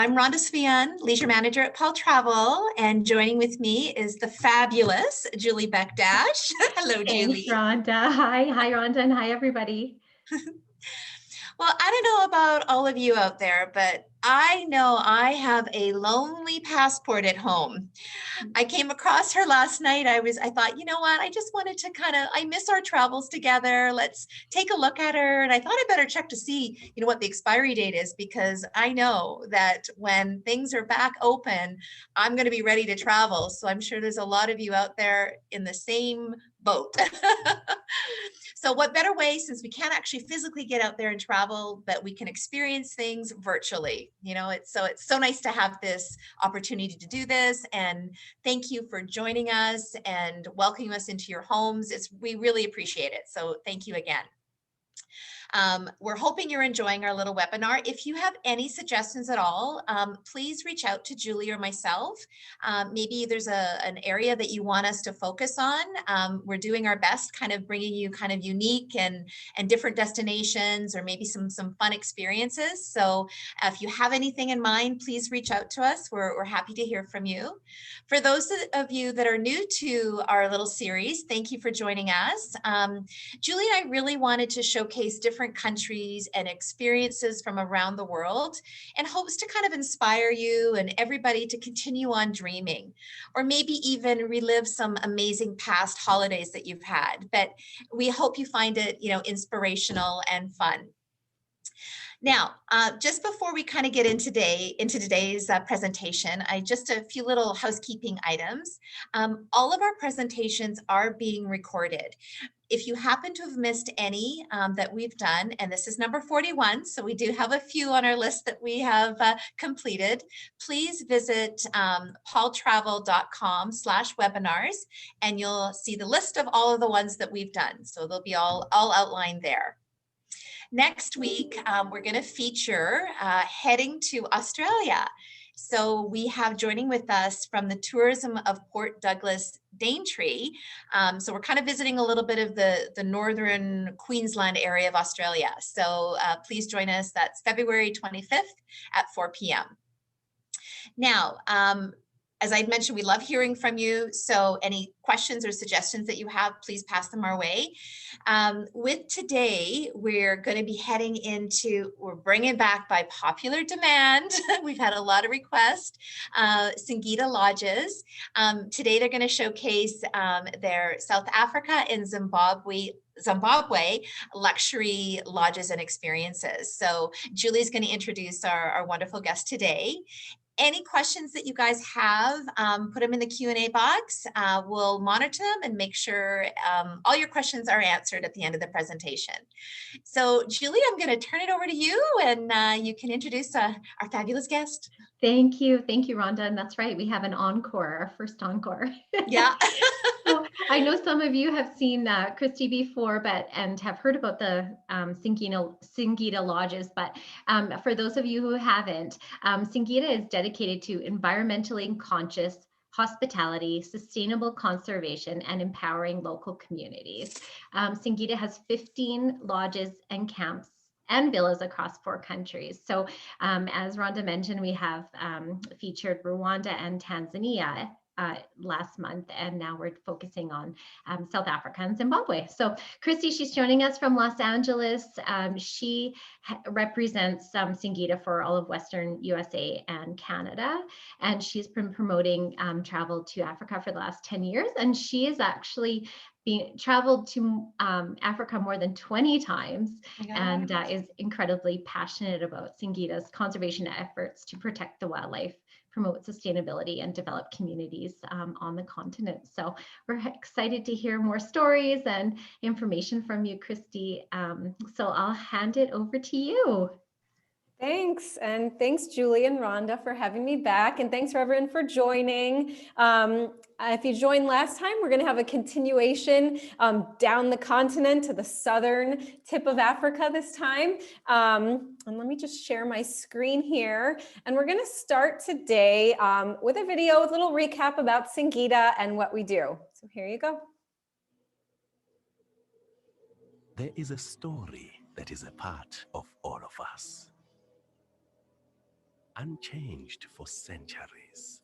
I'm Rhonda Svian, Leisure Manager at Paul Travel, and joining with me is the fabulous Julie Beck-Dash. Hello, Thanks, Julie. Rhonda. Hi, Rhonda, and hi, everybody. Well, I don't know about all of you out there, but I know I have a lonely passport at home. I came across her last night. I thought, you know what? I just wanted to I miss our travels together. Let's take a look at her. And I thought I better check to see, what the expiry date is, because I know that when things are back open, I'm going to be ready to travel. So I'm sure there's a lot of you out there in the same boat. So what better way, since we can't actually physically get out there and travel, but we can experience things virtually. It's so nice to have this opportunity to do this. And thank you for joining us and welcoming us into your homes. We really appreciate it. So thank you again. We're hoping you're enjoying our little webinar. If you have any suggestions at all, please reach out to Julie or myself. Maybe there's an area that you want us to focus on. We're doing our best, kind of bringing you kind of unique and different destinations, or maybe some fun experiences. So if you have anything in mind, please reach out to us. We're happy to hear from you. For those of you that are new to our little series, thank you for joining us. Julie and I really wanted to showcase different countries and experiences from around the world, in hopes to kind of inspire you and everybody to continue on dreaming, or maybe even relive some amazing past holidays that you've had. But we hope you find it, inspirational and fun. Now, just before we kind of get into today's presentation, just a few little housekeeping items. All of our presentations are being recorded. If you happen to have missed any that we've done, and this is number 41, so we do have a few on our list that we have completed, please visit paultravel.com/webinars, and you'll see the list of all of the ones that we've done. So they'll be all outlined there. Next week, we're going to feature heading to Australia. So we have joining with us from the Tourism of Port Douglas Daintree. So we're kind of visiting a little bit of the northern Queensland area of Australia. So please join us. That's February 25th at 4 p.m. Now, as I mentioned, we love hearing from you. So any questions or suggestions that you have, please pass them our way. With today, we're going to be we're bringing back by popular demand. We've had a lot of requests, Singita Lodges. Today, they're going to showcase their South Africa and Zimbabwe luxury lodges and experiences. So Julie's going to introduce our wonderful guest today. Any questions that you guys have, put them in the Q&A box. We'll monitor them and make sure all your questions are answered at the end of the presentation. So Julie, I'm going to turn it over to you, and you can introduce our fabulous guest. Thank you, Rhonda. And that's right, we have an encore, our first encore. Yeah. So I know some of you have seen Kristy before, and have heard about the Singita Lodges. But for those of you who haven't, Singita is dedicated to environmentally conscious hospitality, sustainable conservation, and empowering local communities. Singita has 15 lodges and camps and villas across 4 countries. So as Rhonda mentioned, we have featured Rwanda and Tanzania last month, and now we're focusing on South Africa and Zimbabwe. So Kristy, she's joining us from Los Angeles. She represents Singita for all of Western USA and Canada, and she's been promoting travel to Africa for the last 10 years, and she is actually traveled to Africa more than 20 times, and is incredibly passionate about Singita's conservation efforts to protect the wildlife, promote sustainability, and develop communities on the continent. So we're excited to hear more stories and information from you, Kristy. So I'll hand it over to you. Thanks. And thanks, Julie and Rhonda, for having me back. And thanks, everyone, for joining. If you joined last time, we're going to have a continuation down the continent to the southern tip of Africa this time. And let me just share my screen here. And we're going to start today with a video, with a little recap about Singita and what we do. So here you go. There is a story that is a part of all of us. unchanged for centuries,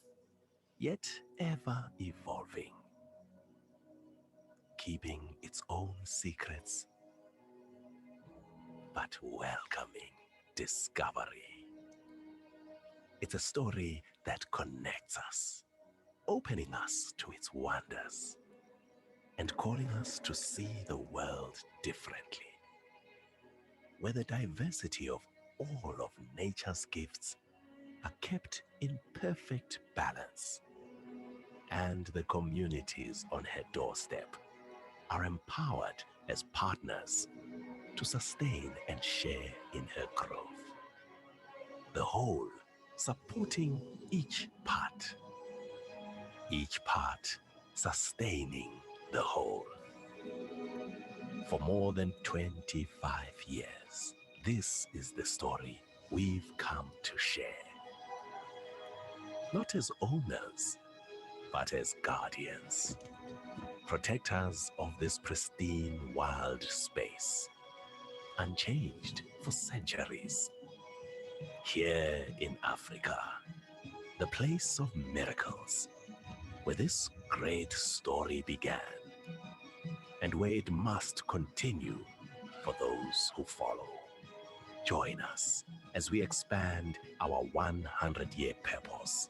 yet ever evolving, keeping its own secrets, but welcoming discovery. It's a story that connects us, opening us to its wonders, and calling us to see the world differently, where the diversity of all of nature's gifts are kept in perfect balance, and the communities on her doorstep are empowered as partners to sustain and share in her growth. The whole supporting each part sustaining the whole. For more than 25 years, this is the story we've come to share. Not as owners, but as guardians, protectors of this pristine wild space, unchanged for centuries. Here in Africa, the place of miracles, where this great story began, and where it must continue for those who follow. Join us as we expand our 100-year purpose,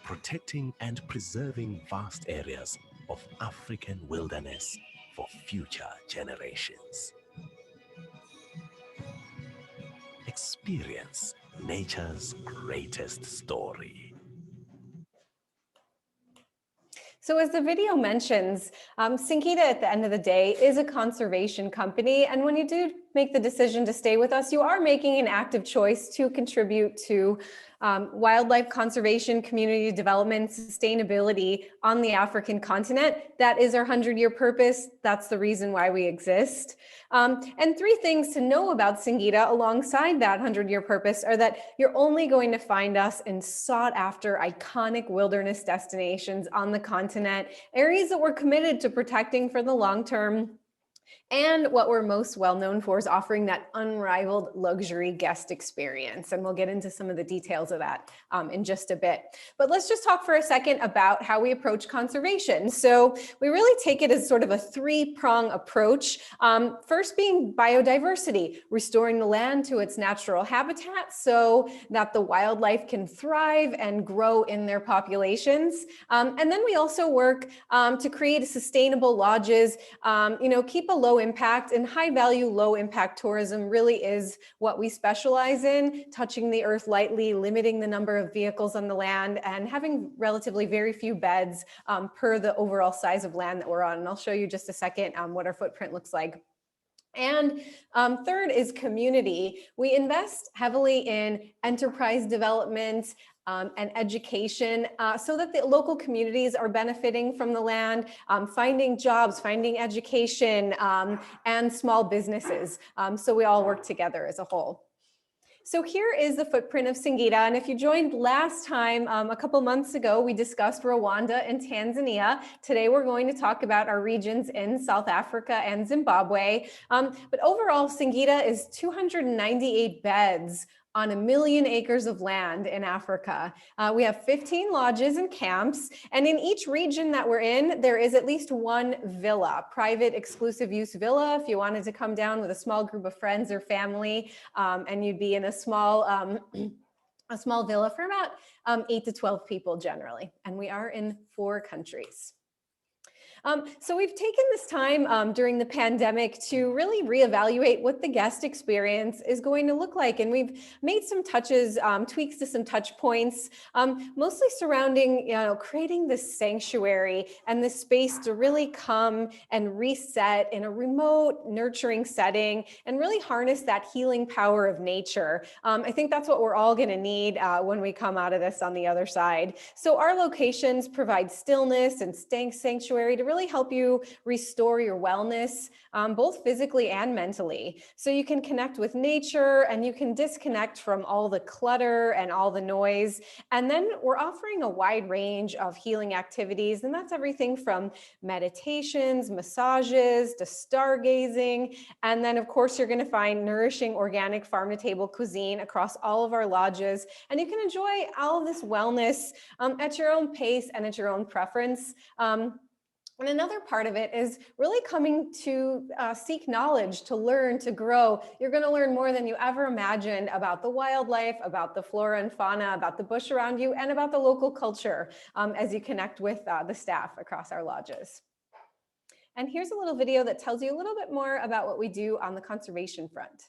protecting and preserving vast areas of African wilderness for future generations. Experience nature's greatest story. So as the video mentions, Singita at the end of the day is a conservation company. And when you do make the decision to stay with us, you are making an active choice to contribute to wildlife conservation, community development, sustainability on the African continent. That is our 100-year purpose. That's the reason why we exist. And 3 things to know about Singita alongside that 100-year purpose are that you're only going to find us in sought after iconic wilderness destinations on the continent, areas that we're committed to protecting for the long term. And what we're most well known for is offering that unrivaled luxury guest experience. And we'll get into some of the details of that in just a bit. But let's just talk for a second about how we approach conservation. So we really take it as sort of a 3-prong approach. First being biodiversity, restoring the land to its natural habitat so that the wildlife can thrive and grow in their populations. And then we also work to create sustainable lodges, keep a low impact, and high value, low impact tourism really is what we specialize in, touching the earth lightly, limiting the number of vehicles on the land, and having relatively very few beds per the overall size of land that we're on. And I'll show you just a second what our footprint looks like. And third is community. We invest heavily in enterprise development and education so that the local communities are benefiting from the land, finding jobs, finding education, and small businesses. So we all work together as a whole. So here is the footprint of Singita. And if you joined last time, a couple months ago, we discussed Rwanda and Tanzania. Today, we're going to talk about our regions in South Africa and Zimbabwe. But overall, Singita is 298 beds on 1 million acres of land in Africa. We have 15 lodges and camps, and in each region that we're in, there is at least 1 villa, private exclusive use villa, if you wanted to come down with a small group of friends or family, and you'd be in a small villa for about 8 to 12 people generally, and we are in 4 countries. So we've taken this time during the pandemic to really reevaluate what the guest experience is going to look like. And we've made some touches, tweaks to some touch points, mostly surrounding, creating this sanctuary and this space to really come and reset in a remote, nurturing setting and really harness that healing power of nature. I think that's what we're all going to need when we come out of this on the other side. So our locations provide stillness and sanctuary to really help you restore your wellness, both physically and mentally. So you can connect with nature and you can disconnect from all the clutter and all the noise. And then we're offering a wide range of healing activities, and that's everything from meditations, massages, to stargazing. And then of course, you're gonna find nourishing organic farm-to-table cuisine across all of our lodges. And you can enjoy all of this wellness at your own pace and at your own preference. And another part of it is really coming to seek knowledge, to learn, to grow. You're going to learn more than you ever imagined about the wildlife, about the flora and fauna, about the bush around you, and about the local culture as you connect with the staff across our lodges. And here's a little video that tells you a little bit more about what we do on the conservation front.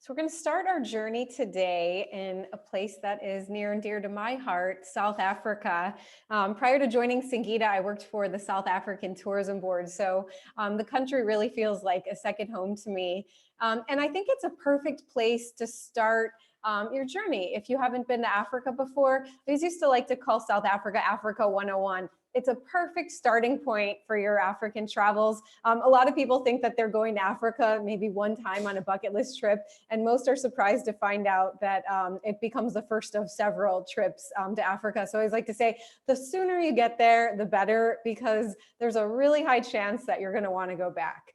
So we're going to start our journey today in a place that is near and dear to my heart, South Africa. Prior to joining Singita, I worked for the South African Tourism Board. So the country really feels like a second home to me. And I think it's a perfect place to start your journey. If you haven't been to Africa before, I always used to like to call South Africa, Africa 101. It's a perfect starting point for your African travels. A lot of people think that they're going to Africa maybe one time on a bucket list trip, and most are surprised to find out that it becomes the first of several trips to Africa. So I always like to say, the sooner you get there, the better, because there's a really high chance that you're gonna wanna go back.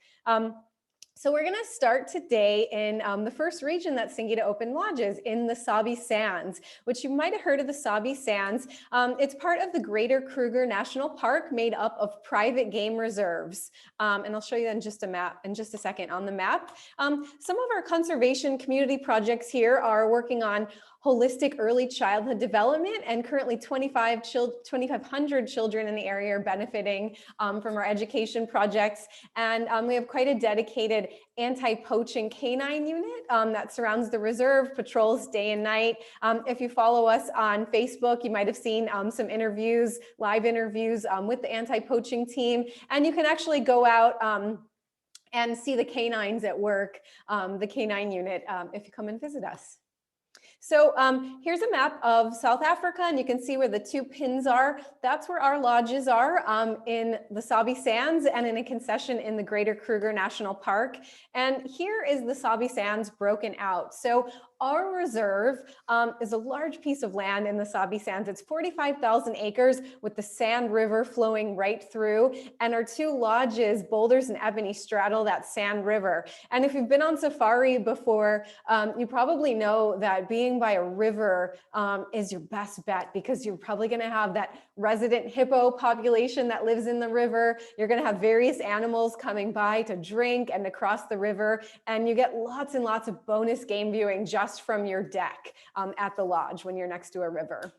So we're going to start today in the first region that Singita opened lodges, in the Sabi Sands, which you might have heard of the Sabi Sands. It's part of the Greater Kruger National Park, made up of private game reserves. And I'll show you in just a second on the map. Some of our conservation community projects here are working on holistic early childhood development, and currently 2,500 children in the area are benefiting from our education projects. And we have quite a dedicated anti-poaching canine unit that surrounds the reserve, patrols day and night. If you follow us on Facebook, you might have seen some interviews, live interviews with the anti-poaching team, and you can actually go out and see the canines at work, the canine unit, if you come and visit us. So here's a map of South Africa, and you can see where the two pins are. That's where our lodges are in the Sabi Sands and in a concession in the Greater Kruger National Park. And here is the Sabi Sands broken out. So our reserve is a large piece of land in the Sabi Sands. It's 45,000 acres with the Sand River flowing right through. And our two lodges, Boulders and Ebony, straddle that Sand River. And if you've been on safari before, you probably know that being by a river is your best bet, because you're probably going to have that resident hippo population that lives in the river. You're going to have various animals coming by to drink and to cross the river. And you get lots and lots of bonus game viewing just from your deck at the lodge when you're next to a river.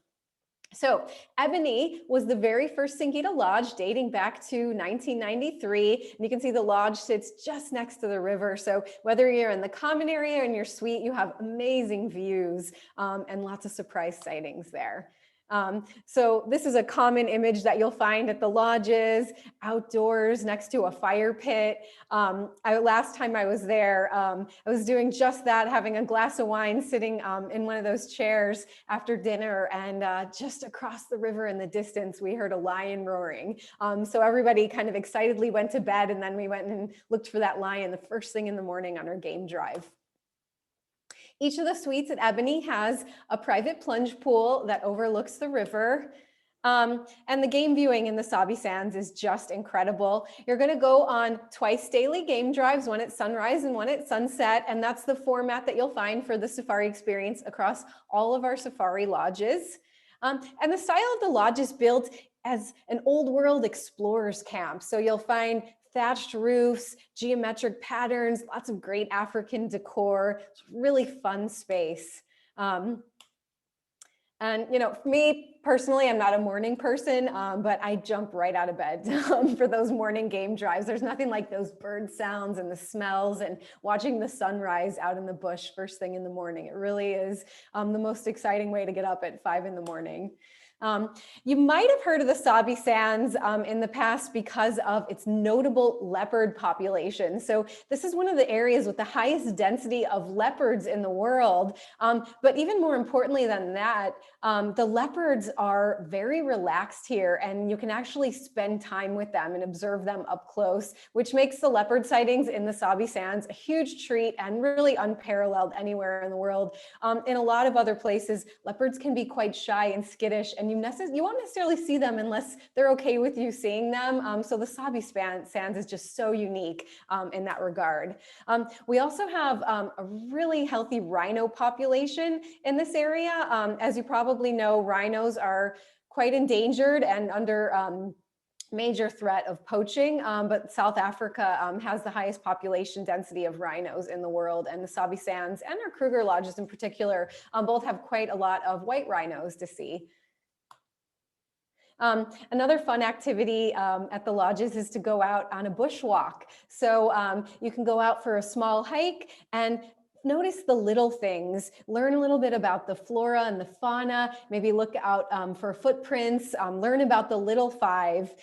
So Ebony was the very first Singita Lodge, dating back to 1993. And you can see the lodge sits just next to the river. So whether you're in the common area or in your suite, you have amazing views and lots of surprise sightings there. So this is a common image that you'll find at the lodges, outdoors next to a fire pit. Last time I was there, I was doing just that, having a glass of wine, sitting in one of those chairs after dinner, and just across the river in the distance, we heard a lion roaring. So everybody kind of excitedly went to bed, and then we went and looked for that lion the first thing in the morning on our game drive. Each of the suites at Ebony has a private plunge pool that overlooks the river. And the game viewing in the Sabi Sands is just incredible. You're going to go on twice daily game drives, one at sunrise and one at sunset. And that's the format that you'll find for the safari experience across all of our safari lodges. And the style of the lodge is built as an old world explorer's camp. So you'll find thatched roofs, geometric patterns, lots of great African decor. It's a really fun space. And you know, for me personally, I'm not a morning person, but I jump right out of bed for those morning game drives. There's nothing like those bird sounds and the smells and watching the sunrise out in the bush first thing in the morning. It really is the most exciting way to get up at 5 in the morning. You might have heard of the Sabi Sands in the past because of its notable leopard population. So this is one of the areas with the highest density of leopards in the world. But even more importantly than that, the leopards are very relaxed here, and you can actually spend time with them and observe them up close, which makes the leopard sightings in the Sabi Sands a huge treat and really unparalleled anywhere in the world. In a lot of other places, leopards can be quite shy and skittish, and you won't necessarily see them unless they're okay with you seeing them. So the Sabi Sands is just so unique in that regard. We also have a really healthy rhino population in this area. As you probably know, rhinos are quite endangered and under major threat of poaching, but South Africa has the highest population density of rhinos in the world, and the Sabi Sands and our Kruger lodges in particular both have quite a lot of white rhinos to see. Another fun activity at the lodges is to go out on a bushwalk. So you can go out for a small hike and notice the little things, learn a little bit about the flora and the fauna, maybe look out for footprints, learn about the little five,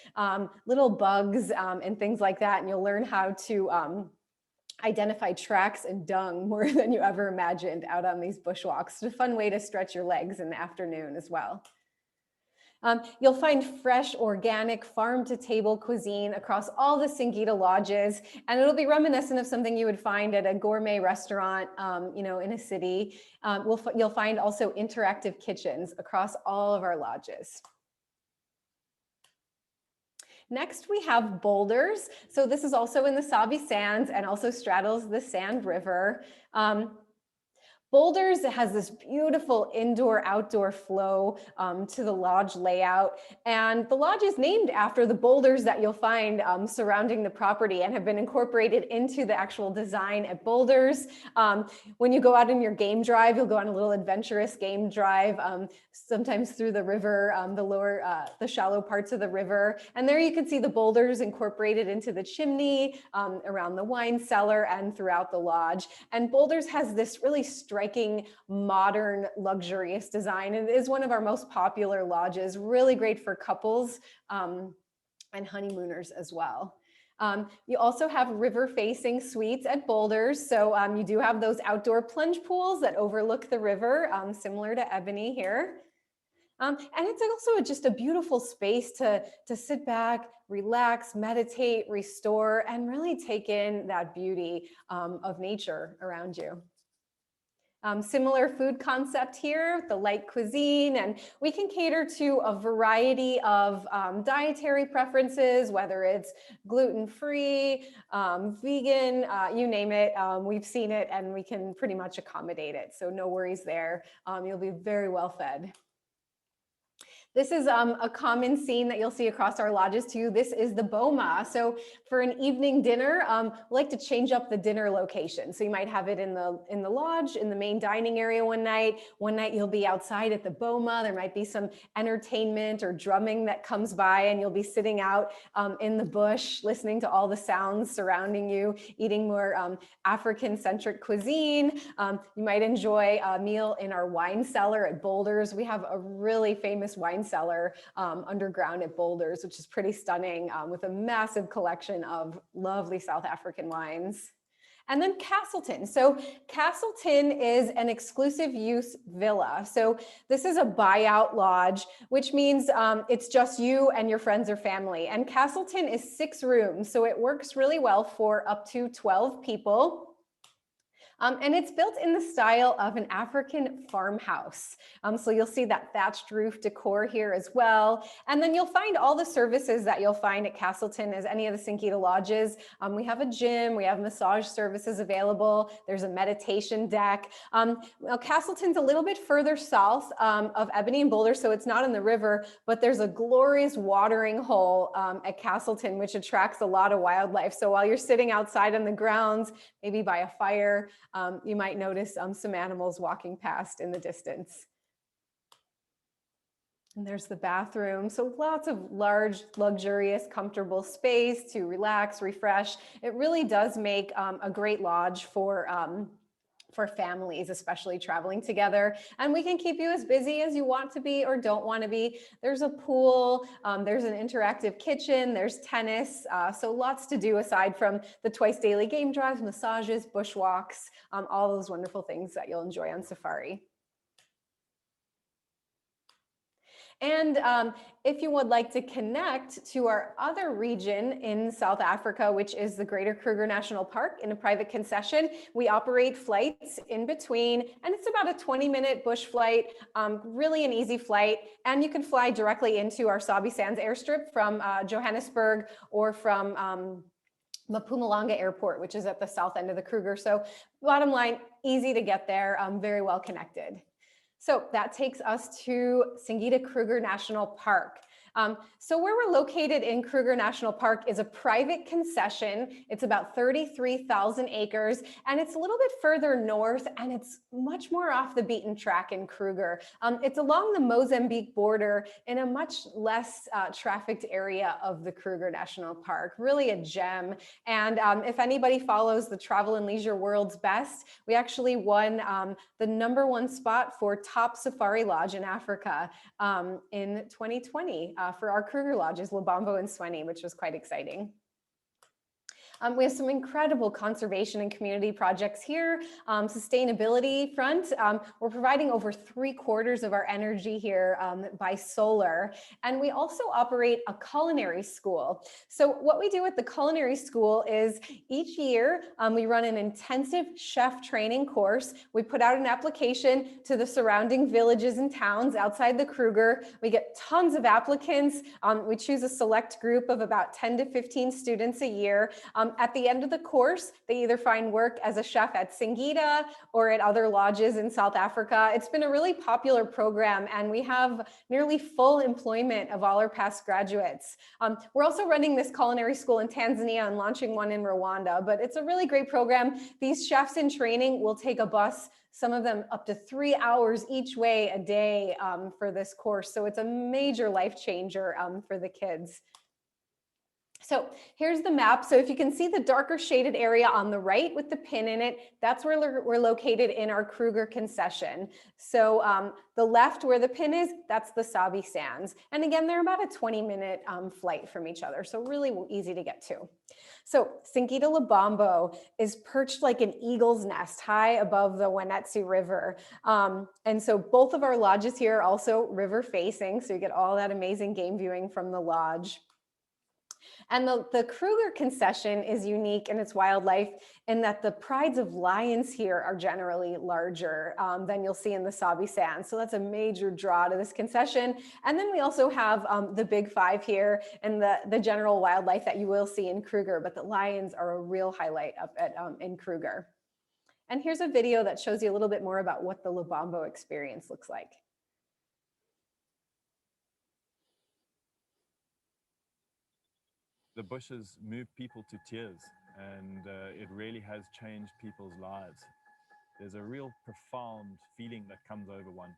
little bugs and things like that. And you'll learn how to identify tracks and dung more than you ever imagined out on these bushwalks. It's a fun way to stretch your legs in the afternoon as well. You'll find fresh, organic, farm-to-table cuisine across all the Singita lodges, and it'll be reminiscent of something you would find at a gourmet restaurant, you know, in a city. You'll find also interactive kitchens across all of our lodges. Next, we have Boulders. So this is also in the Sabi Sands and also straddles the Sand River. Boulders has this beautiful indoor-outdoor flow to the lodge layout, and the lodge is named after the boulders that you'll find surrounding the property and have been incorporated into the actual design at Boulders. When you go out in your game drive, you'll go on a little adventurous game drive, sometimes through the river, the shallow parts of the river, and there you can see the boulders incorporated into the chimney, around the wine cellar, and throughout the lodge. And Boulders has this really striking, modern, luxurious design. It is one of our most popular lodges, really great for couples and honeymooners as well. You also have river-facing suites at Boulders. So you do have those outdoor plunge pools that overlook the river, similar to Ebony here. And it's also just a beautiful space to sit back, relax, meditate, restore, and really take in that beauty of nature around you. Similar food concept here, the light cuisine, and we can cater to a variety of dietary preferences, whether it's gluten-free, vegan, you name it. We've seen it and we can pretty much accommodate it. So no worries there. You'll be very well fed. This is a common scene that you'll see across our lodges too. This is the boma. So for an evening dinner, we like to change up the dinner location. So you might have it in the lodge, in the main dining area one night. One night you'll be outside at the boma. There might be some entertainment or drumming that comes by, and you'll be sitting out in the bush, listening to all the sounds surrounding you, eating more African-centric cuisine. You might enjoy a meal in our wine cellar at Boulders. We have a really famous wine cellar underground at Boulders, which is pretty stunning, with a massive collection of lovely South African wines. And then Castleton. So Castleton is an exclusive use villa. So this is a buyout lodge, which means it's just you and your friends or family. And Castleton is 6 rooms, so it works really well for up to 12 people. And it's built in the style of an African farmhouse. So you'll see that thatched roof decor here as well. And then you'll find all the services that you'll find at Castleton as any of the Singita Lodges. We have a gym, we have massage services available. There's a meditation deck. Now Castleton's a little bit further south of Ebony and Boulder, so it's not in the river, but there's a glorious watering hole at Castleton, which attracts a lot of wildlife. So while you're sitting outside on the grounds, maybe by a fire, you might notice some animals walking past in the distance. And there's the bathroom. So lots of large, luxurious, comfortable space to relax, refresh. It really does make a great lodge for families, especially traveling together. And we can keep you as busy as you want to be or don't want to be. There's a pool, there's an interactive kitchen, there's tennis. So lots to do aside from the twice daily game drives, massages, bushwalks, all those wonderful things that you'll enjoy on safari. And if you would like to connect to our other region in South Africa, which is the Greater Kruger National Park in a private concession, we operate flights in between, and it's about a 20-minute bush flight, really an easy flight. And you can fly directly into our Sabi Sands airstrip from Johannesburg or from Mpumalanga Airport, which is at the south end of the Kruger. So bottom line, easy to get there, very well connected. So that takes us to Singita Kruger National Park. So where we're located in Kruger National Park is a private concession. It's about 33,000 acres, and it's a little bit further north, and it's much more off the beaten track in Kruger. It's along the Mozambique border in a much less trafficked area of the Kruger National Park, really a gem. And if anybody follows the Travel and Leisure World's Best, we actually won the #1 spot for top safari lodge in Africa in 2020. For our Kruger lodges, Lubombo and Sweni, which was quite exciting. We have some incredible conservation and community projects here. Sustainability front, we're providing over 3/4 of our energy here by solar. And we also operate a culinary school. So what we do at the culinary school is each year we run an intensive chef training course. We put out an application to the surrounding villages and towns outside the Kruger. We get tons of applicants. We choose a select group of about 10 to 15 students a year. At the end of the course, they either find work as a chef at Singita or at other lodges in South Africa. It's been a really popular program, and we have nearly full employment of all our past graduates. We're also running this culinary school in Tanzania and launching one in Rwanda, but it's a really great program. These chefs in training will take a bus, some of them up to 3 hours each way a day for this course. So it's a major life changer for the kids. So here's the map. So if you can see the darker shaded area on the right with the pin in it, that's where we're located in our Kruger concession. So the left where the pin is, that's the Sabi Sands. And again, they're about a 20-minute flight from each other. So really easy to get to. So Singita Lubombo is perched like an eagle's nest high above the Wenetsi River. And so both of our lodges here are also river facing. So you get all that amazing game viewing from the lodge. And the Kruger concession is unique in its wildlife in that the prides of lions here are generally larger than you'll see in the Sabi Sands. So that's a major draw to this concession. And then we also have the big five here and the general wildlife that you will see in Kruger, but the lions are a real highlight up at in Kruger. And here's a video that shows you a little bit more about what the Lubombo experience looks like. The bushes move people to tears, and it really has changed people's lives. There's a real profound feeling that comes over one.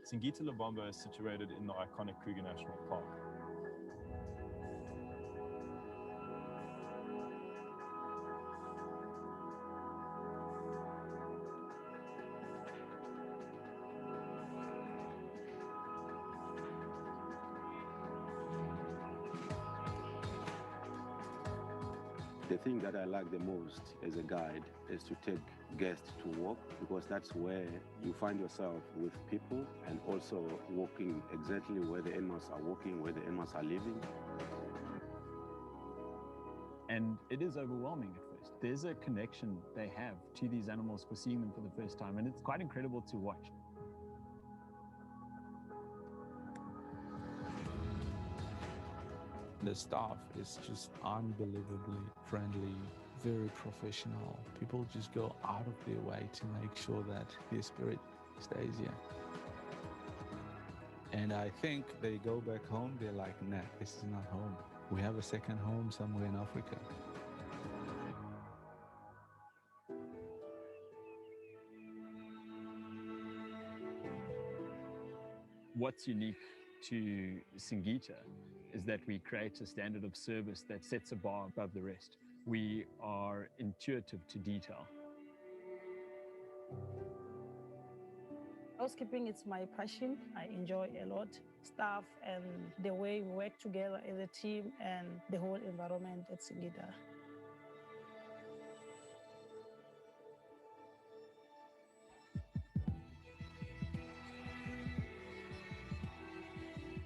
Singita Lodges is situated in the iconic Kruger National Park. The thing that I like the most as a guide is to take guests to walk, because that's where you find yourself with people and also walking exactly where the animals are walking, where the animals are living. And it is overwhelming at first. There's a connection they have to these animals for seeing them for the first time, and it's quite incredible to watch. The staff is just unbelievably friendly, very professional. People just go out of their way to make sure that their spirit stays here. And I think they go back home, they're like, nah, this is not home. We have a second home somewhere in Africa. What's unique to Singita is that we create a standard of service that sets a bar above the rest. We are intuitive to detail. Housekeeping is my passion. I enjoy a lot. Staff and the way we work together as a team and the whole environment at Singita.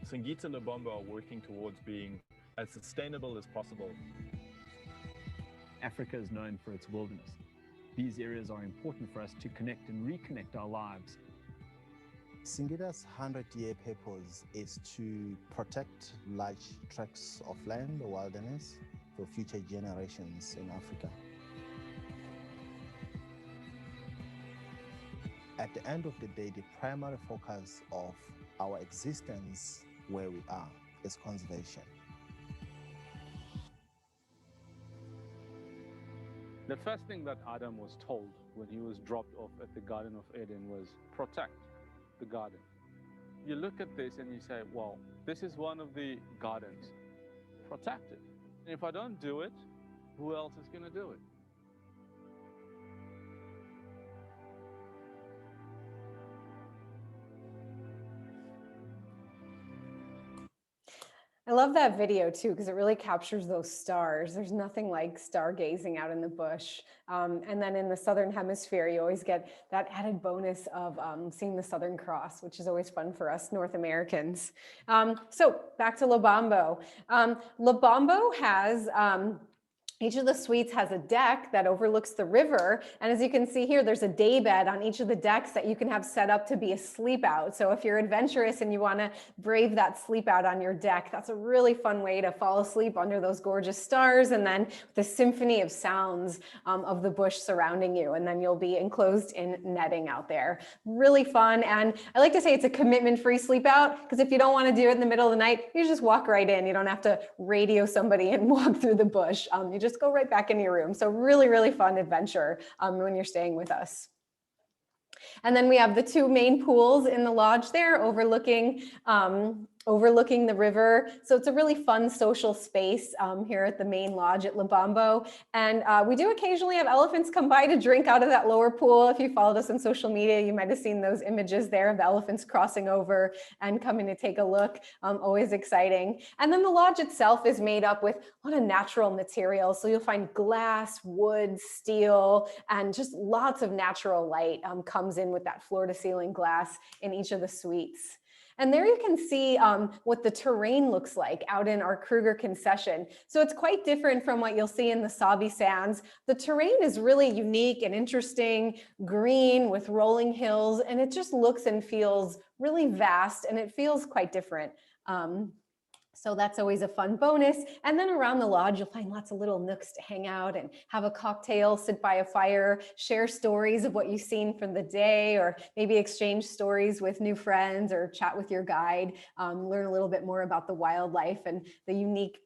Singita and Lubombo are working towards being as sustainable as possible. Africa is known for its wilderness. These areas are important for us to connect and reconnect our lives. Singita's 100-year purpose is to protect large tracts of land, the wilderness, for future generations in Africa. At the end of the day, the primary focus of our existence where we are is conservation. The first thing that Adam was told when he was dropped off at the Garden of Eden was protect the garden. You look at this and you say, well, this is one of the gardens. Protect it. And if I don't do it, who else is going to do it? I love that video too, because it really captures those stars. There's nothing like stargazing out in the bush. And then in the Southern Hemisphere, you always get that added bonus of seeing the Southern Cross, which is always fun for us North Americans. So back to Lubombo. Lubombo has, each of the suites has a deck that overlooks the river. And as you can see here, there's a daybed on each of the decks that you can have set up to be a sleep out. So if you're adventurous and you want to brave that sleep out on your deck, that's a really fun way to fall asleep under those gorgeous stars. And then the symphony of sounds of the bush surrounding you. And then you'll be enclosed in netting out there. Really fun. And I like to say it's a commitment-free sleep out, because if you don't want to do it in the middle of the night, you just walk right in. You don't have to radio somebody and walk through the bush. You just go right back in your room. So really, really fun adventure when you're staying with us. And then we have the two main pools in the lodge there overlooking overlooking the river. So it's a really fun social space here at the main lodge at Lubombo. And we do occasionally have elephants come by to drink out of that lower pool. If you followed us on social media, you might have seen those images there of the elephants crossing over and coming to take a look. Always exciting. And then the lodge itself is made up with a lot of natural materials. So you'll find glass, wood, steel, and just lots of natural light comes in with that floor to ceiling glass in each of the suites. And there you can see what the terrain looks like out in our Kruger concession. So it's quite different from what you'll see in the Sabi Sands. The terrain is really unique and interesting, green with rolling hills, and it just looks and feels really vast, and it feels quite different. So that's always a fun bonus. And then around the lodge, you'll find lots of little nooks to hang out and have a cocktail, sit by a fire, share stories of what you've seen from the day, or maybe exchange stories with new friends or chat with your guide, learn a little bit more about the wildlife and the unique,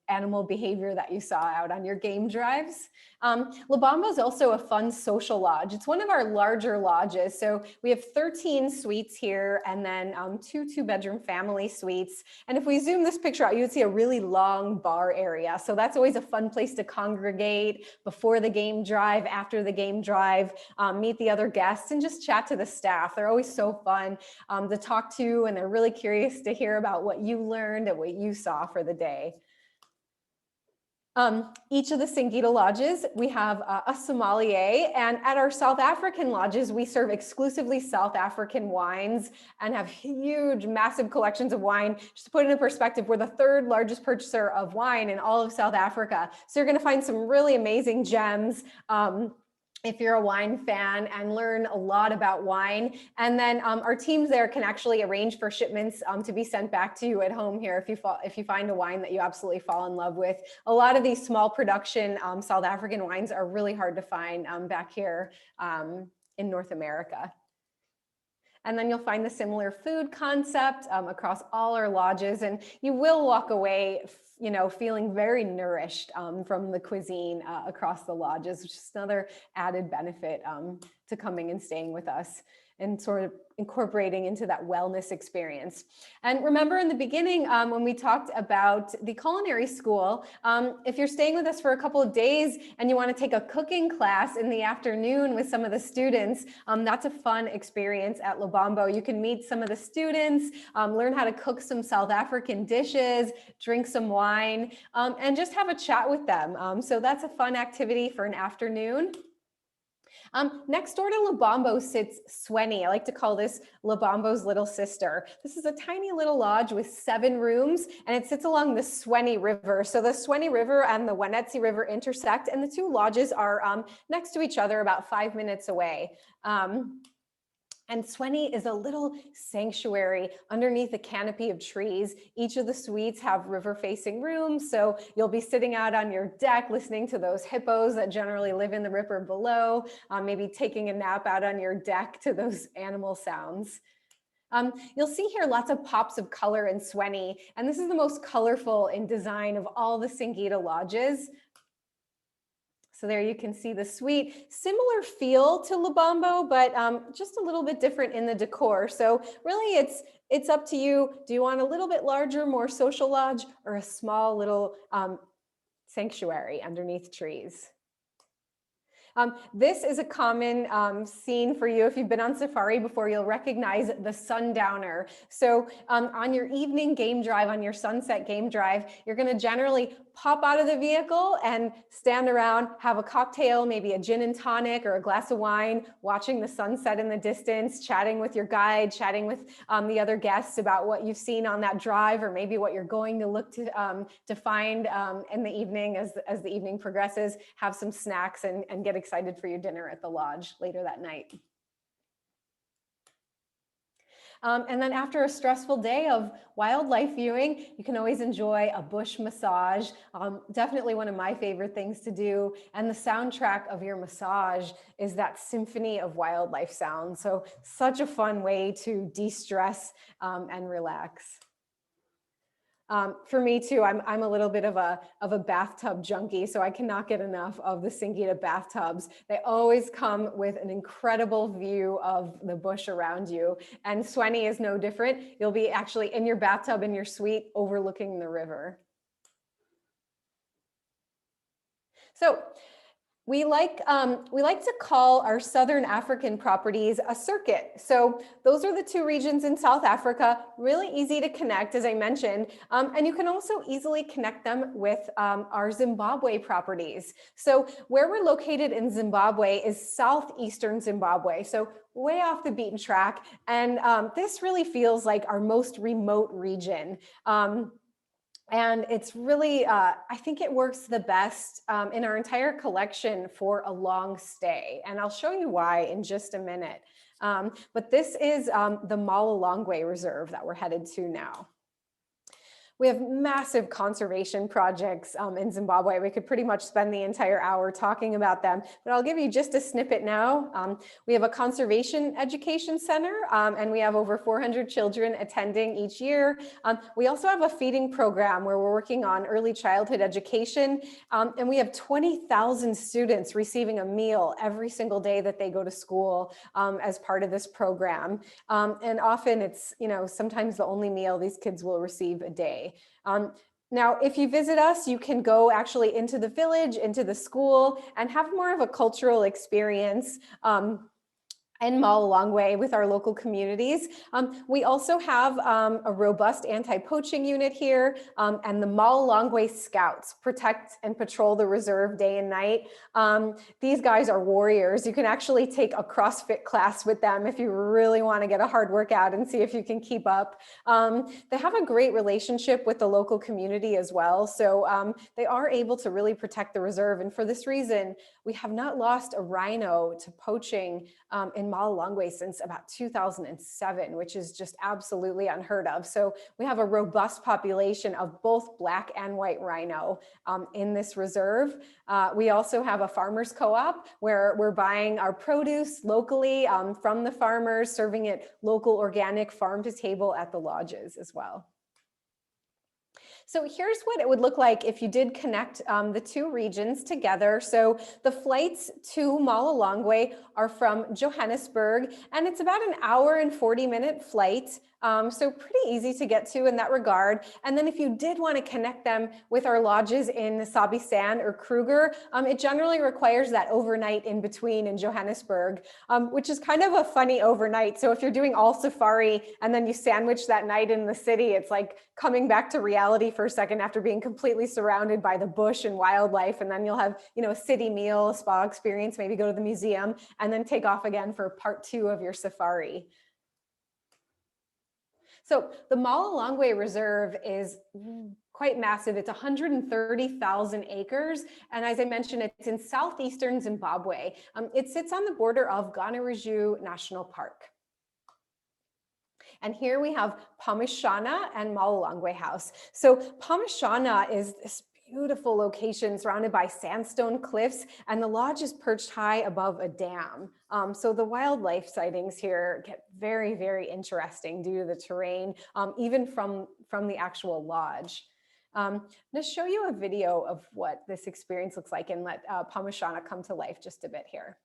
animal behavior that you saw out on your game drives. Lubombo is also a fun social lodge. It's one of our larger lodges. So we have 13 suites here and then two bedroom family suites. And if we zoom this picture out, you would see a really long bar area. So that's always a fun place to congregate before the game drive, after the game drive, meet the other guests and just chat to the staff. They're always so fun to talk to, and they're really curious to hear about what you learned and what you saw for the day. Each of the Singita lodges, we have a sommelier, and at our South African lodges, we serve exclusively South African wines and have huge, massive collections of wine. Just to put it in perspective, we're the third largest purchaser of wine in all of South Africa. So you're gonna find some really amazing gems if you're a wine fan, and learn a lot about wine. And then our teams there can actually arrange for shipments to be sent back to you at home here if you find a wine that you absolutely fall in love with. A lot of these small production South African wines are really hard to find back here in North America. And then you'll find the similar food concept across all our lodges, and you will walk away feeling very nourished from the cuisine across the lodges, which is another added benefit to coming and staying with us and sort of incorporating into that wellness experience. And remember in the beginning when we talked about the culinary school, if you're staying with us for a couple of days and you want to take a cooking class in the afternoon with some of the students, that's a fun experience at Lubombo. You can meet some of the students, learn how to cook some South African dishes, drink some wine, and just have a chat with them. So that's a fun activity for an afternoon. Next door to Lubombo sits Sweni. I like to call this Lubombo's little sister. This is a tiny little lodge with 7 rooms, and it sits along the Sweni River. So the Sweni River and the Wenetsi River intersect, and the 2 lodges are next to each other about 5 minutes away. And Sweni is a little sanctuary underneath a canopy of trees. Each of the suites have river-facing rooms, so you'll be sitting out on your deck listening to those hippos that generally live in the river below, maybe taking a nap out on your deck to those animal sounds. You'll see here lots of pops of color in Sweni, and this is the most colorful in design of all the Singita lodges. So there you can see the suite, similar feel to Lubombo, but just a little bit different in the decor. So really it's up to you. Do you want a little bit larger, more social lodge, or a small little sanctuary underneath trees? This is a common scene for you. If you've been on safari before, you'll recognize the sundowner. So on your evening game drive, on your sunset game drive, you're going to generally pop out of the vehicle and stand around, have a cocktail, maybe a gin and tonic or a glass of wine, watching the sunset in the distance, chatting with your guide, chatting with the other guests about what you've seen on that drive, or maybe what you're going to look to find in the evening as the evening progresses. Have some snacks and get excited for your dinner at the lodge later that night. And then after a stressful day of wildlife viewing, you can always enjoy a bush massage. Definitely one of my favorite things to do. And the soundtrack of your massage is that symphony of wildlife sounds. So such a fun way to de-stress and relax. For me too, I'm a little bit of a bathtub junkie, so I cannot get enough of the Singita bathtubs. They always come with an incredible view of the bush around you, and Sweni is no different. You'll be actually in your bathtub in your suite overlooking the river. So we like to call our Southern African properties a circuit. So those are the two regions in South Africa, really easy to connect, as I mentioned. And you can also easily connect them with our Zimbabwe properties. So where we're located in Zimbabwe is southeastern Zimbabwe. So way off the beaten track. And this really feels like our most remote region. And it's really, I think it works the best in our entire collection for a long stay. And I'll show you why in just a minute. But this is the Malolongwe Reserve that we're headed to now. We have massive conservation projects in Zimbabwe. We could pretty much spend the entire hour talking about them, but I'll give you just a snippet now. We have a conservation education center, and we have over 400 children attending each year. We also have a feeding program where we're working on early childhood education, and we have 20,000 students receiving a meal every single day that they go to school as part of this program. And often it's, sometimes the only meal these kids will receive a day. Now, if you visit us, you can go actually into the village, into the school, and have more of a cultural experience and Malolongwe with our local communities. We also have a robust anti-poaching unit here, and the Malolongwe Scouts protect and patrol the reserve day and night. These guys are warriors. You can actually take a CrossFit class with them if you really want to get a hard workout and see if you can keep up. They have a great relationship with the local community as well, so they are able to really protect the reserve. And for this reason, we have not lost a rhino to poaching in Malolongwe since about 2007, which is just absolutely unheard of. So we have a robust population of both black and white rhino in this reserve. We also have a farmers co-op where we're buying our produce locally from the farmers, serving it local organic farm to table at the lodges as well. So here's what it would look like if you did connect the two regions together. So the flights to Malolongwe are from Johannesburg, and it's about an hour and 40-minute flight. So pretty easy to get to in that regard. And then if you did want to connect them with our lodges in Sabi Sand or Kruger, it generally requires that overnight in between in Johannesburg, which is kind of a funny overnight. So if you're doing all safari and then you sandwich that night in the city, it's like coming back to reality for a second after being completely surrounded by the bush and wildlife. And then you'll have, a city meal, a spa experience, maybe go to the museum, and then take off again for part 2 of your safari. So the Malolongwe Reserve is quite massive. It's 130,000 acres. And as I mentioned, it's in southeastern Zimbabwe. It sits on the border of Ganaraju National Park. And here we have Pamishana and Malolongwe House. So Pamishana is this beautiful location surrounded by sandstone cliffs, and the lodge is perched high above a dam. So the wildlife sightings here get very, very interesting due to the terrain, even from the actual lodge. I'm going to show you a video of what this experience looks like and let Pamishana come to life just a bit here.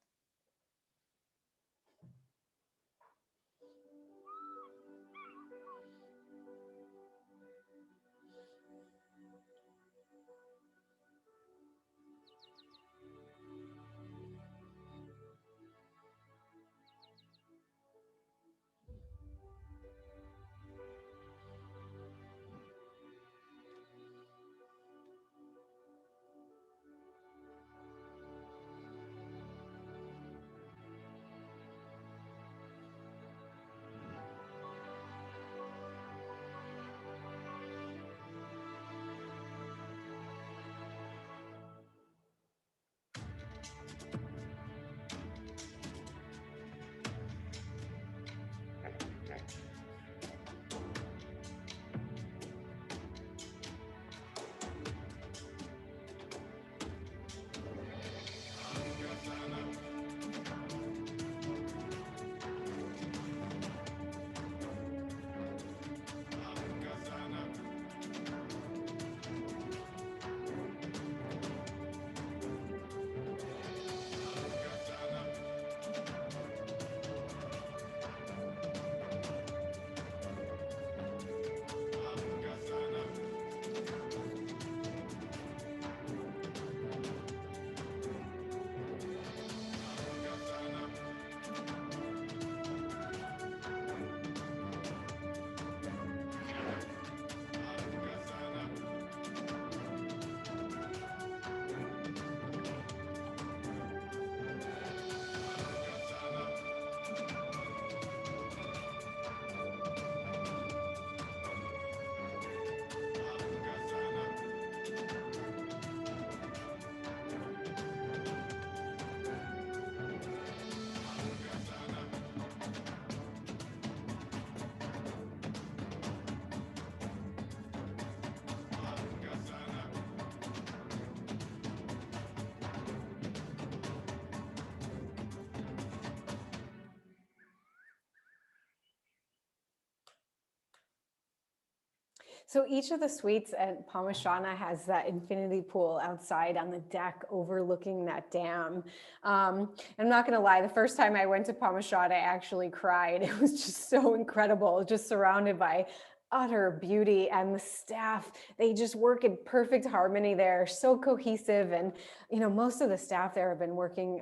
So each of the suites at Pamashana has that infinity pool outside on the deck overlooking that dam. I'm not going to lie, the first time I went to Pamashana, I actually cried. It was just so incredible, just surrounded by utter beauty, and the staff, they just work in perfect harmony there, so cohesive. And, you know, most of the staff there have been working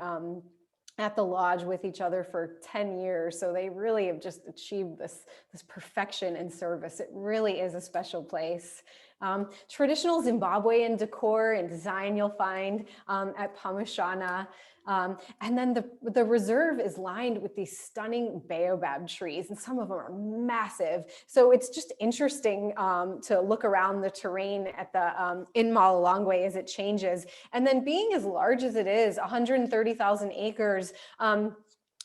at the lodge with each other for 10 years. So they really have just achieved this perfection in service. It really is a special place. Traditional Zimbabwean decor and design you'll find at Pamashana. And then the reserve is lined with these stunning baobab trees, and some of them are massive. So it's just interesting to look around the terrain at the in Malolongwe as it changes. And then being as large as it is, 130,000 acres,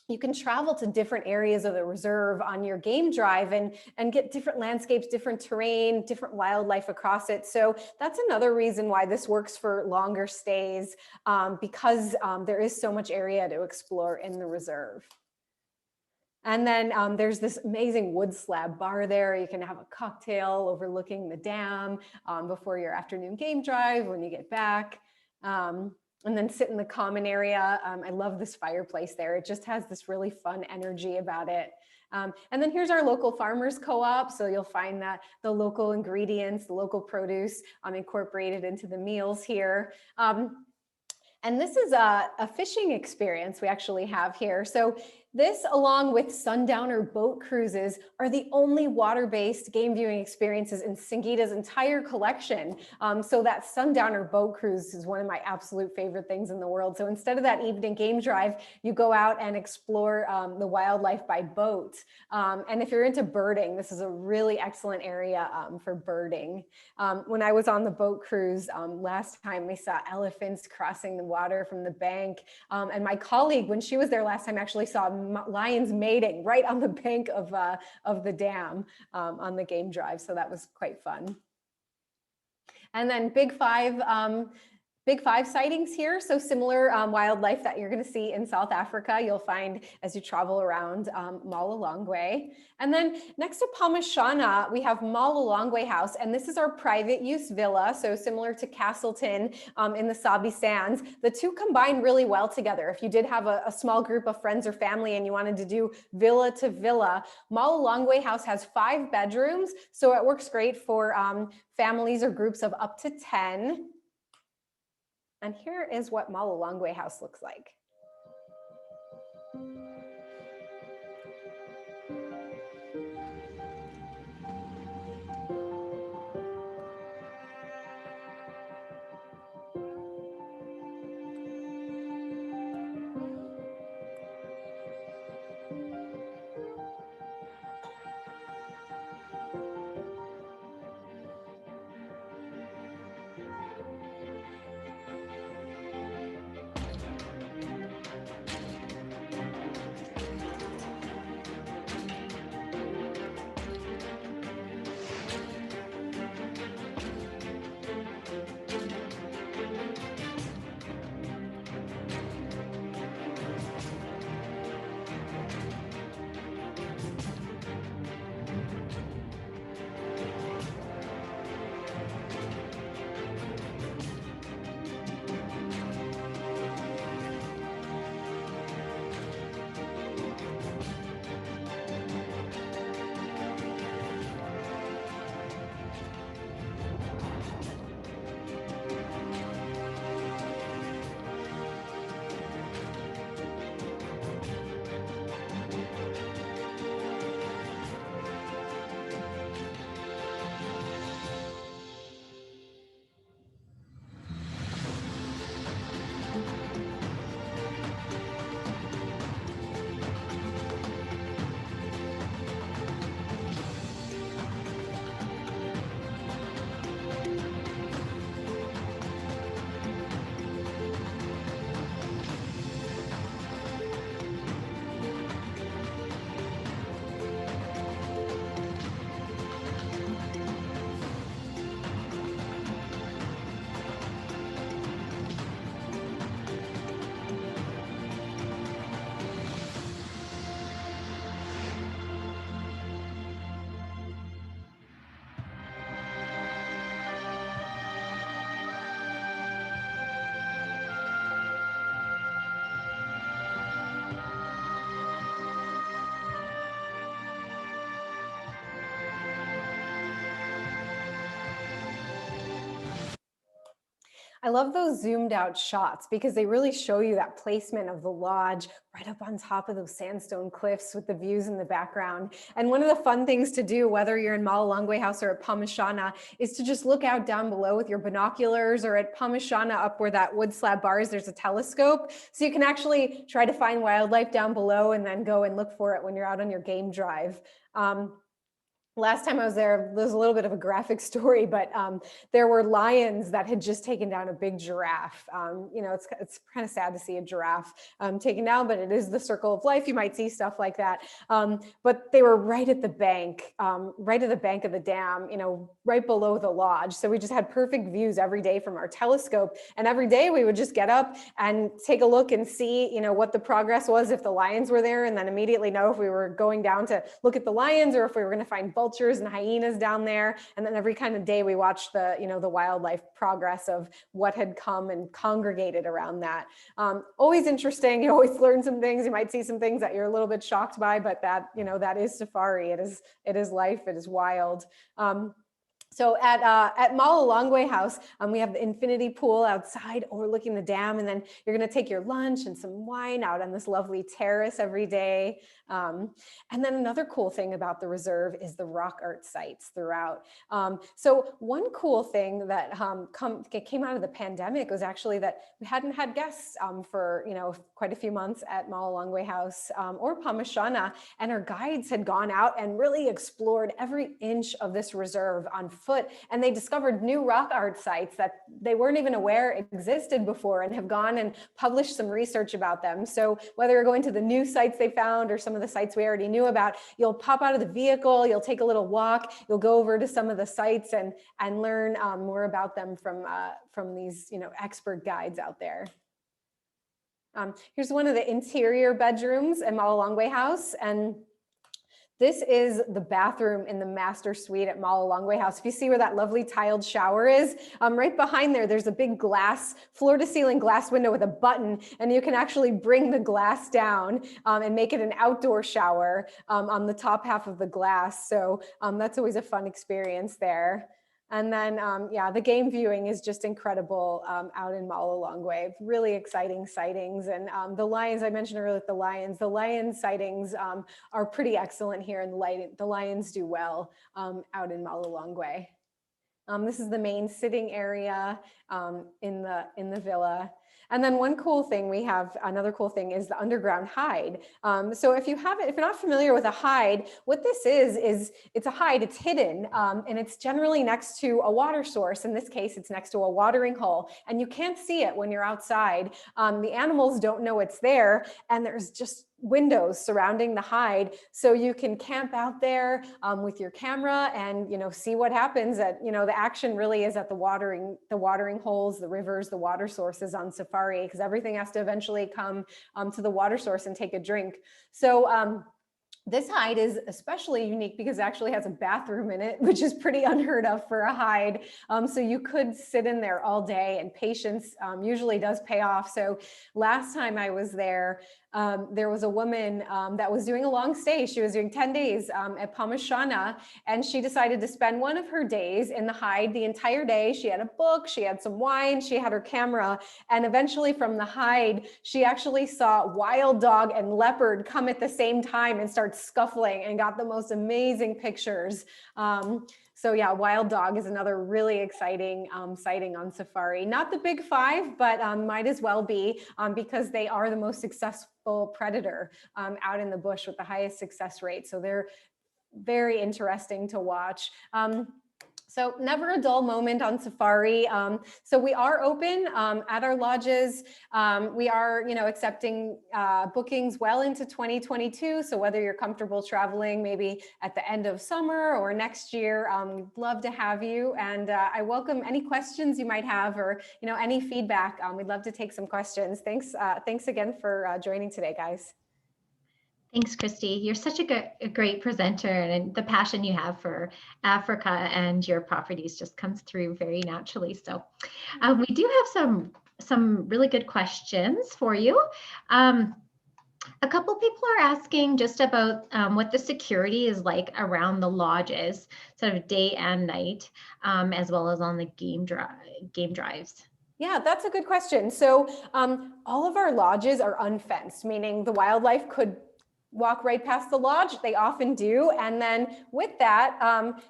you can travel to different areas of the reserve on your game drive and get different landscapes, different terrain, different wildlife across it. So that's another reason why this works for longer stays, because there is so much area to explore in the reserve. And then there's this amazing wood slab bar there. You can have a cocktail overlooking the dam before your afternoon game drive when you get back. And then sit in the common area. I love this fireplace there. It just has this really fun energy about it. And then here's our local farmers co-op. So you'll find that the local ingredients, the local produce incorporated into the meals here. And this is a fishing experience we actually have here. So this, along with sundowner boat cruises, are the only water-based game viewing experiences in Singita's entire collection. So that sundowner boat cruise is one of my absolute favorite things in the world. So instead of that evening game drive, you go out and explore the wildlife by boat. And if you're into birding, this is a really excellent area for birding. When I was on the boat cruise last time, we saw elephants crossing the water from the bank. And my colleague, when she was there last time, actually saw lions mating right on the bank of the dam on the game drive. So that was quite fun. And then Big Five sightings here. So similar wildlife that you're going to see in South Africa, you'll find as you travel around Malolongwe. And then next to Pamashana, we have Malolongwe House, and this is our private use villa. So similar to Castleton in the Sabi Sands, the two combine really well together. If you did have a small group of friends or family and you wanted to do villa to villa, Malolongwe House has 5 bedrooms. So it works great for families or groups of up to 10. And here is what Malolongwe House looks like. I love those zoomed out shots because they really show you that placement of the lodge right up on top of those sandstone cliffs with the views in the background. And one of the fun things to do, whether you're in Malolongwe House or at Pamashana, is to just look out down below with your binoculars, or at Pamashana up where that wood slab bar is, there's a telescope. So you can actually try to find wildlife down below and then go and look for it when you're out on your game drive. Last time I was there was a little bit of a graphic story, but there were lions that had just taken down a big giraffe. You know, it's kind of sad to see a giraffe taken down, but it is the circle of life. You might see stuff like that. But they were right at the bank, right at the bank of the dam, you know, right below the lodge. So we just had perfect views every day from our telescope. And every day we would just get up and take a look and see, you know, what the progress was if the lions were there, and then immediately know if we were going down to look at the lions or if we were going to find vultures and hyenas down there. And then every kind of day we watched the, you know, the wildlife progress of what had come and congregated around that. Always interesting. You always learn some things. You might see some things that you're a little bit shocked by, but that, you know, that is safari. It is life. It is wild. So at Malolongwe House, we have the infinity pool outside overlooking the dam, and then you're going to take your lunch and some wine out on this lovely terrace every day. And then another cool thing about the reserve is the rock art sites throughout. So one cool thing that came out of the pandemic was actually that we hadn't had guests for, you know, quite a few months at Malolongwe House or Pamashana, and our guides had gone out and really explored every inch of this reserve on foot, and they discovered new rock art sites that they weren't even aware existed before, and have gone and published some research about them. So whether you're going to the new sites they found or some of the sites we already knew about, you'll pop out of the vehicle, you'll take a little walk, you'll go over to some of the sites and learn more about them from these, you know, expert guides out there. Here's one of the interior bedrooms at Malolongwe House, and this is the bathroom in the master suite at Malolongwe House. If you see where that lovely tiled shower is, right behind there, there's a big glass, floor to ceiling glass window with a button, and you can actually bring the glass down and make it an outdoor shower on the top half of the glass. So that's always a fun experience there. And then, yeah, the game viewing is just incredible out in Malolongwe. Really exciting sightings. And the lions, I mentioned earlier, the lion sightings are pretty excellent here, and the lions do well out in Malolongwe. This is the main sitting area in the villa. And then one cool thing we have, another cool thing is the underground hide. So if you're not familiar with a hide, what this is it's a hide, it's hidden, and it's generally next to a water source. In this case, it's next to a watering hole, and you can't see it when you're outside. The animals don't know it's there, and there's just windows surrounding the hide, so you can camp out there with your camera and, you know, see what happens. At, you know, the action really is at the watering holes, the rivers, the water sources on safari, because everything has to eventually come to the water source and take a drink. So this hide is especially unique because it actually has a bathroom in it, which is pretty unheard of for a hide. So you could sit in there all day, and patience usually does pay off. So last time I was there, there was a woman that was doing a long stay. She was doing 10 days at Pamashana, and she decided to spend one of her days in the hide the entire day. She had a book, she had some wine, she had her camera, and eventually from the hide, she actually saw wild dog and leopard come at the same time and start scuffling, and got the most amazing pictures. So yeah, wild dog is another really exciting sighting on safari. Not the big five, but might as well be because they are the most successful predator out in the bush with the highest success rate. So they're very interesting to watch. So never a dull moment on safari. So we are open at our lodges. We are, you know, accepting bookings well into 2022. So whether you're comfortable traveling maybe at the end of summer or next year, we'd love to have you. And I welcome any questions you might have, or, you know, any feedback. We'd love to take some questions. Thanks again for joining today, guys. Thanks, Kristy. You're such a great presenter, and the passion you have for Africa and your properties just comes through very naturally. So we do have some really good questions for you. A couple people are asking just about what the security is like around the lodges, sort of day and night, as well as on the game drives. Yeah, that's a good question. So all of our lodges are unfenced, meaning the wildlife could walk right past the lodge. They often do. And then with that,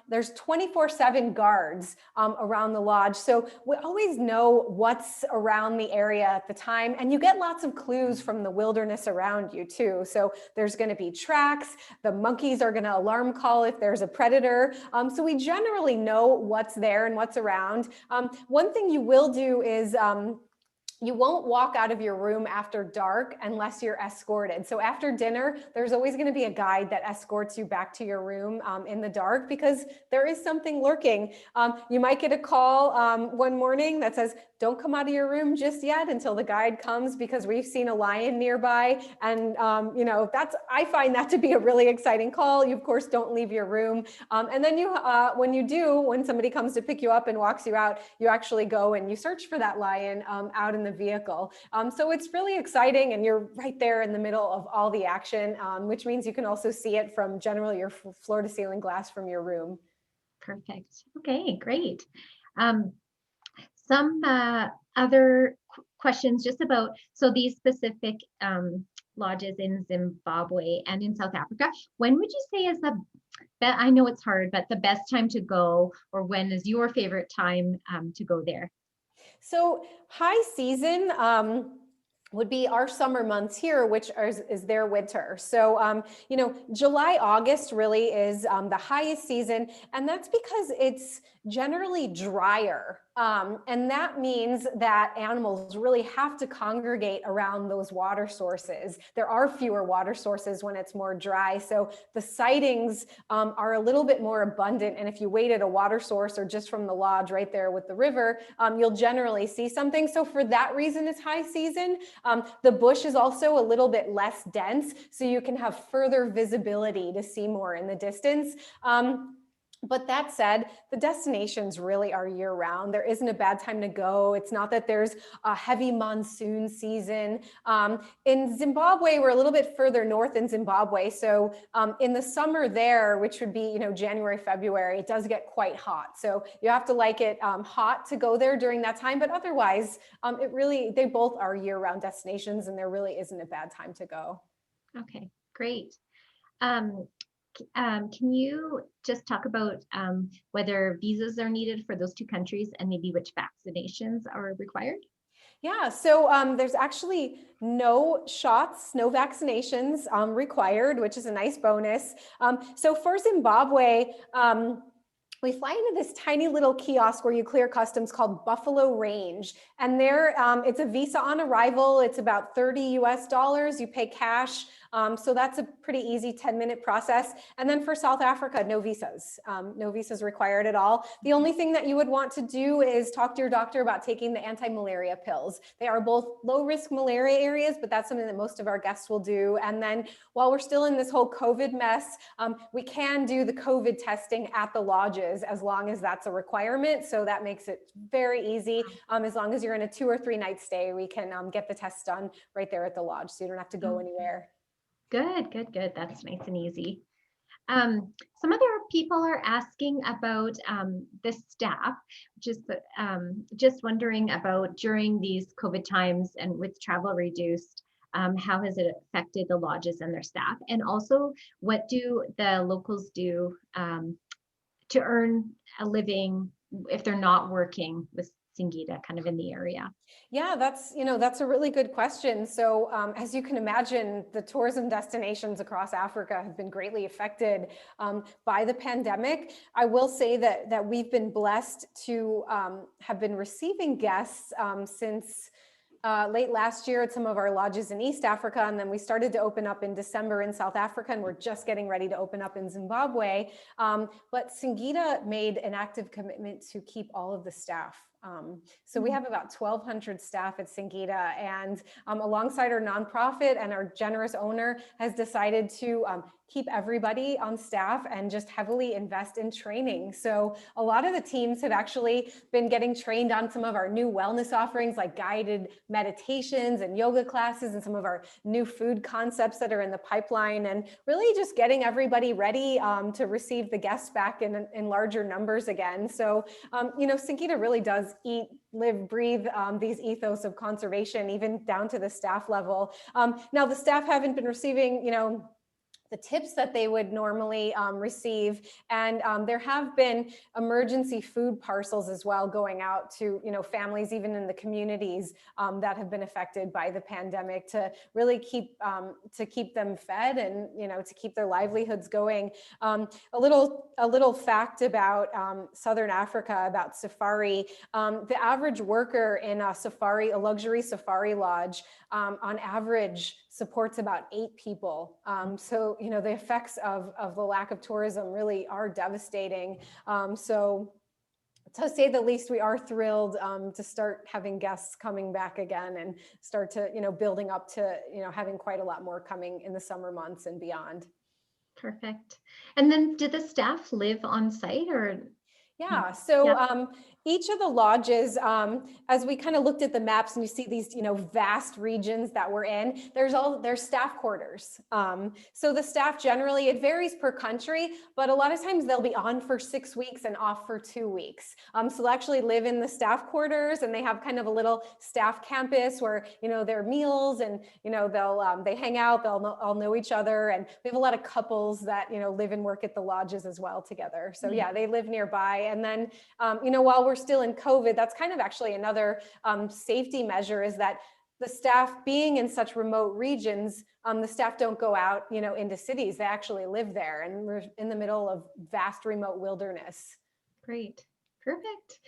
there's 24/7 guards around the lodge. So we always know what's around the area at the time. And you get lots of clues from the wilderness around you too. So there's going to be tracks. The monkeys are going to alarm call if there's a predator. So we generally know what's there and what's around. One thing you will do is you won't walk out of your room after dark unless you're escorted. So after dinner, there's always going to be a guide that escorts you back to your room in the dark, because there is something lurking. You might get a call one morning that says, don't come out of your room just yet until the guide comes, because we've seen a lion nearby. And I find that to be a really exciting call. You of course don't leave your room. And then when somebody comes to pick you up and walks you out, you actually go and you search for that lion out in the vehicle. So it's really exciting, and you're right there in the middle of all the action, which means you can also see it from generally your floor to ceiling glass from your room. Perfect. Okay, great. Some other questions just about, so these specific lodges in Zimbabwe and in South Africa, when would you say is I know it's hard, but the best time to go, or when is your favorite time to go there? So high season would be our summer months here, which is their winter. So, July, August really is the highest season. And that's because it's generally drier. And that means that animals really have to congregate around those water sources. There are fewer water sources when it's more dry. So the sightings are a little bit more abundant. And if you wait at a water source or just from the lodge right there with the river, you'll generally see something. So for that reason, it's high season. The bush is also a little bit less dense, so you can have further visibility to see more in the distance. But that said, the destinations really are year round. There isn't a bad time to go. It's not that there's a heavy monsoon season. In Zimbabwe, we're a little bit further north in Zimbabwe. So in the summer there, which would be, January, February, it does get quite hot. So you have to like it hot to go there during that time. But otherwise, they both are year round destinations, and there really isn't a bad time to go. Okay, great. Can you just talk about whether visas are needed for those two countries, and maybe which vaccinations are required? Yeah, so there's actually no shots, no vaccinations required, which is a nice bonus. So for Zimbabwe, we fly into this tiny little kiosk where you clear customs called Buffalo Range. And there, it's a visa on arrival. It's about $30 US. You pay cash. So that's a pretty easy 10-minute process. And then for South Africa, no visas required at all. The only thing that you would want to do is talk to your doctor about taking the anti-malaria pills. They are both low-risk malaria areas, but that's something that most of our guests will do. And then while we're still in this whole COVID mess, we can do the COVID testing at the lodges as long as that's a requirement. So that makes it very easy. As long as you're in a 2 or 3 night stay, we can get the test done right there at the lodge, so you don't have to go anywhere. Good. That's nice and easy. Some other people are asking about the staff, just wondering about during these COVID times and with travel reduced, how has it affected the lodges and their staff? And also, what do the locals do to earn a living if they're not working with Singita kind of in the area? Yeah, that's a really good question. So as you can imagine, the tourism destinations across Africa have been greatly affected by the pandemic. I will say that we've been blessed to have been receiving guests since late last year at some of our lodges in East Africa, and then we started to open up in December in South Africa, and we're just getting ready to open up in Zimbabwe. But Singita made an active commitment to keep all of the staff. So we have about 1,200 staff at Singita, and alongside our nonprofit and our generous owner has decided to keep everybody on staff and just heavily invest in training. So a lot of the teams have actually been getting trained on some of our new wellness offerings, like guided meditations and yoga classes, and some of our new food concepts that are in the pipeline, and really just getting everybody ready to receive the guests back in larger numbers again. So, Singita really does eat, live, breathe these ethos of conservation, even down to the staff level. Now the staff haven't been receiving, the tips that they would normally receive. And there have been emergency food parcels as well going out to families, even in the communities that have been affected by the pandemic, to really keep them fed and to keep their livelihoods going. A little fact about Southern Africa, about safari. The average worker in a luxury safari lodge on average supports about 8 people. So, the effects of the lack of tourism really are devastating. So to say the least, we are thrilled to start having guests coming back again and start to, building up to, having quite a lot more coming in the summer months and beyond. Perfect. And then did the staff live on site or? Yeah, so each of the lodges, as we kind of looked at the maps and you see these, vast regions that we're in, there's staff quarters. So the staff generally, it varies per country, but a lot of times they'll be on for 6 weeks and off for 2 weeks. So they'll actually live in the staff quarters, and they have kind of a little staff campus where, their meals and, they hang out, they'll all know each other. And we have a lot of couples that, live and work at the lodges as well together. So yeah, they live nearby. And then, while we're still in COVID, that's kind of actually another safety measure, is that the staff being in such remote regions, the staff don't go out, into cities. They actually live there, and we're in the middle of vast remote wilderness. Great. Perfect.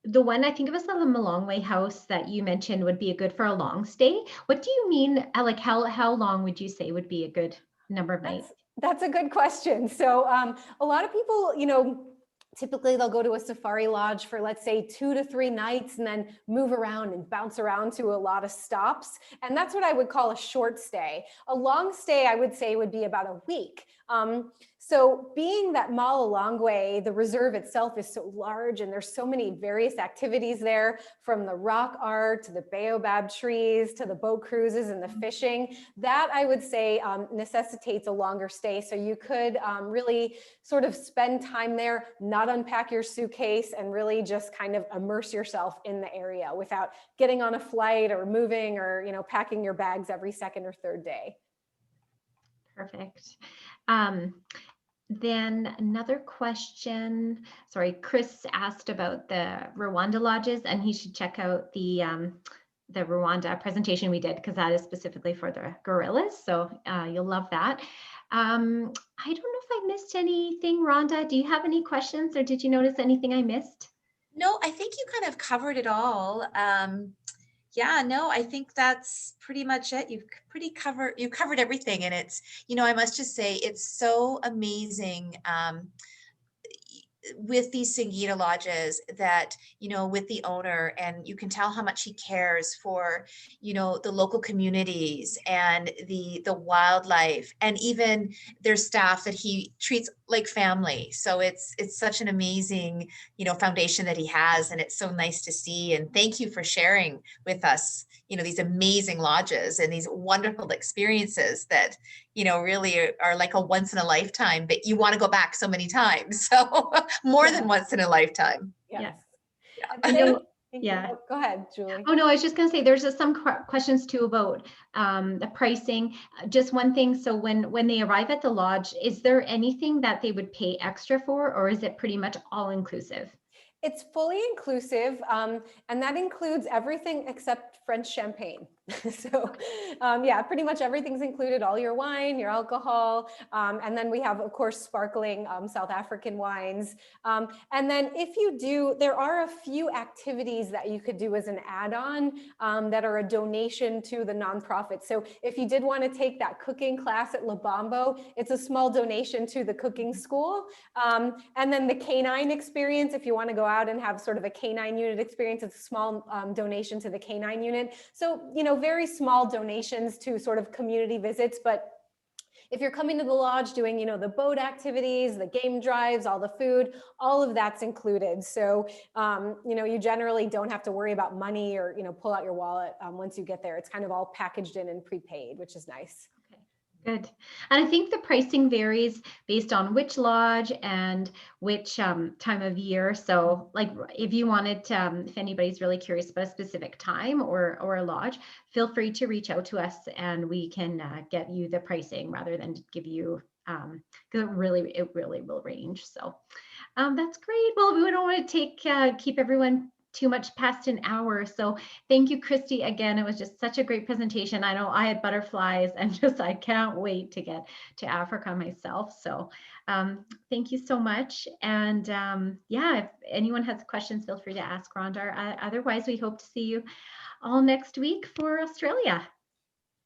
The one, I think it was the Malongwe house that you mentioned would be good for a long stay. What do you mean? Like how long would you say would be a good number of nights? That's a good question. So a lot of people, typically they'll go to a safari lodge for, let's say, 2 to 3 nights and then move around and bounce around to a lot of stops. And that's what I would call a short stay. A long stay, I would say, would be about a week. So being that Malongwe, the reserve itself, is so large and there's so many various activities there, from the rock art to the baobab trees to the boat cruises and the fishing, that I would say necessitates a longer stay. So you could really sort of spend time there, not unpack your suitcase, and really just kind of immerse yourself in the area without getting on a flight or moving or, packing your bags every second or third day. Perfect. Then another question, sorry, Chris asked about the Rwanda lodges, and he should check out the Rwanda presentation we did, because that is specifically for the gorillas. So you'll love that. I don't know if I missed anything, Rhonda. Do you have any questions, or did you notice anything I missed? No, I think you kind of covered it all. Yeah, no, I think that's pretty much it. You covered everything. And it's, I must just say, it's so amazing with these Singita lodges that, with the owner, and you can tell how much he cares for, the local communities and the wildlife, and even their staff that he treats like family. So it's such an amazing, foundation that he has, and it's so nice to see. And thank you for sharing with us, these amazing lodges and these wonderful experiences that, really are like a once in a lifetime, but you want to go back so many times. So more than once in a lifetime. Yes. Yeah. Go ahead, Julie. Oh, no, I was just going to say, there's some questions too about the pricing. Just one thing. So when they arrive at the lodge, is there anything that they would pay extra for, or is it pretty much all inclusive? It's fully inclusive, and that includes everything except French champagne. So yeah, pretty much everything's included, all your wine, your alcohol, and then we have, of course, sparkling South African wines. And then if you do, there are a few activities that you could do as an add-on that are a donation to the nonprofit. So if you did want to take that cooking class at Labambo, it's a small donation to the cooking school. And then the canine experience, if you want to go out and have sort of a canine unit experience, it's a small donation to the canine unit. So, very small donations to sort of community visits, but if you're coming to the lodge doing, the boat activities, the game drives, all the food, all of that's included. So, you generally don't have to worry about money or, pull out your wallet once you get there. It's kind of all packaged in and prepaid, which is nice. Good. And I think the pricing varies based on which lodge and which time of year. So like if you wanted to, if anybody's really curious about a specific time or a lodge, feel free to reach out to us and we can get you the pricing rather than give you, because it really will range. So that's great. Well, we don't want to keep everyone too much past an hour. So thank you, Kristy. Again, it was just such a great presentation. I know I had butterflies and I can't wait to get to Africa myself. So thank you so much. And yeah, if anyone has questions, feel free to ask Rhonda. Otherwise, we hope to see you all next week for Australia.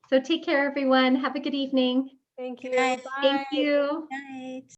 So take care, everyone. Have a good evening. Thank you. Good night. Bye. Thank you. Good night.